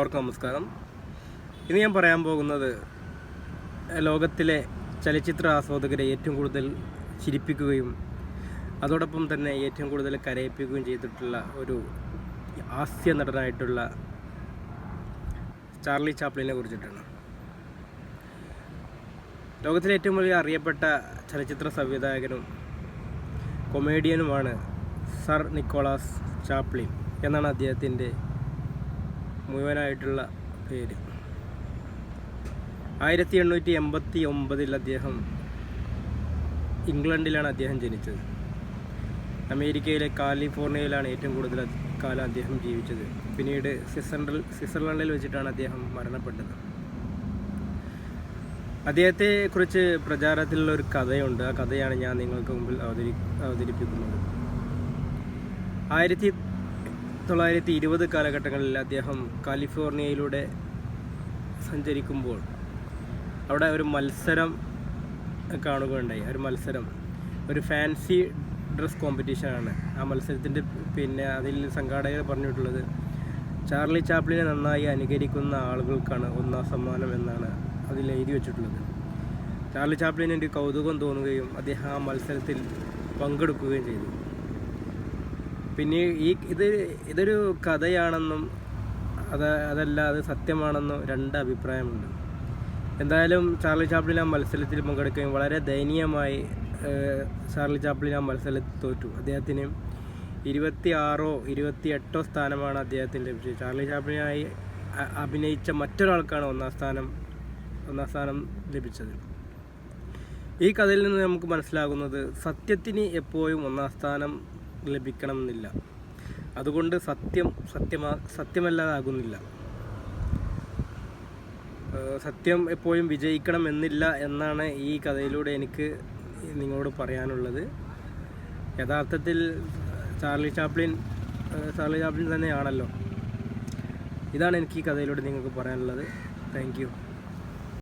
എല്ലാവർക്കും നമസ്കാരം. ഇന്ന് ഞാൻ പറയാൻ പോകുന്നത് ലോകത്തിലെ ചലച്ചിത്ര ആസ്വാദകരെ ഏറ്റവും കൂടുതൽ ചിരിപ്പിക്കുകയും അതോടൊപ്പം തന്നെ ഏറ്റവും കൂടുതൽ കരയിപ്പിക്കുകയും ചെയ്തിട്ടുള്ള ഒരു ഹാസ്യ നടനായിട്ടുള്ള ചാർലി ചാപ്ലിനെ കുറിച്ചിട്ടാണ്. ലോകത്തിലെ ഏറ്റവും വലിയ അറിയപ്പെട്ട ചലച്ചിത്ര സംവിധായകനും കൊമേഡിയനുമാണ് സർ നിക്കോളാസ് ചാപ്ലിൻ എന്നാണ് അദ്ദേഹത്തിൻ്റെ മുഴുവനായിട്ടുള്ള പേര്. 1889 അദ്ദേഹം ഇംഗ്ലണ്ടിലാണ് അദ്ദേഹം ജനിച്ചത്. അമേരിക്കയിലെ കാലിഫോർണിയയിലാണ് ഏറ്റവും കൂടുതൽ കാലം അദ്ദേഹം ജീവിച്ചത്. പിന്നീട് സ്വിറ്റ്സർലൻഡിൽ വെച്ചിട്ടാണ് അദ്ദേഹം മരണപ്പെട്ടത്. അദ്ദേഹത്തെക്കുറിച്ച് പ്രചാരത്തിലുള്ള ഒരു കഥയുണ്ട്. ആ കഥയാണ് ഞാൻ നിങ്ങൾക്ക് മുമ്പിൽ അവതരിപ്പിക്കുന്നത്. 1920 കാലഘട്ടങ്ങളിൽ അദ്ദേഹം കാലിഫോർണിയയിലൂടെ സഞ്ചരിക്കുമ്പോൾ അവിടെ ഒരു മത്സരം കാണുകയുണ്ടായി. ഒരു ഫാൻസി ഡ്രസ് കോമ്പറ്റീഷനാണ്. ആ മത്സരത്തിൻ്റെ അതിൽ സംഘാടകർ പറഞ്ഞിട്ടുള്ളത് ചാർലി ചാപ്ലിനെ നന്നായി അനുകരിക്കുന്ന ആളുകൾക്കാണ് ഒന്നാം സമ്മാനം എന്നാണ് അതിൽ എഴുതി വെച്ചിട്ടുള്ളത്. ചാർലി ചാപ്ലിന് ഒരു കൗതുകം തോന്നുകയും അദ്ദേഹം ആ മത്സരത്തിൽ പങ്കെടുക്കുകയും ചെയ്തു. പിന്നെ ഇതൊരു കഥയാണെന്നും അതല്ല അത് സത്യമാണെന്നും രണ്ട് അഭിപ്രായമുണ്ട്. എന്തായാലും ചാർലി ചാപ്ലിൻ ആ മത്സരത്തിൽ പങ്കെടുക്കുകയും വളരെ ദയനീയമായി ചാർലി ചാപ്ലിൻ ആ മത്സരത്തിൽ തോറ്റു. അദ്ദേഹത്തിന് 26ഓ 28ഓ സ്ഥാനമാണ് അദ്ദേഹത്തിന് ലഭിച്ചത്. ചാർലി ചാപ്ലിനായി അഭിനയിച്ച മറ്റൊരാൾക്കാണ് ഒന്നാം സ്ഥാനം ലഭിച്ചത്. ഈ കഥയിൽ നിന്ന് നമുക്ക് മനസ്സിലാകുന്നത് സത്യത്തിന് എപ്പോഴും ഒന്നാം സ്ഥാനം ലഭിക്കണമെന്നില്ല. അതുകൊണ്ട് സത്യമല്ലാതാകുന്നില്ല. സത്യം എപ്പോഴും വിജയിക്കണം എന്നില്ല എന്നാണ് ഈ കഥയിലൂടെ എനിക്ക് നിങ്ങളോട് പറയാനുള്ളത്. യഥാർത്ഥത്തിൽ ചാർലി ചാപ്ലിൻ തന്നെയാണല്ലോ. ഇതാണ് എനിക്ക് ഈ കഥയിലൂടെ നിങ്ങൾക്ക് പറയാനുള്ളത്. Thank you.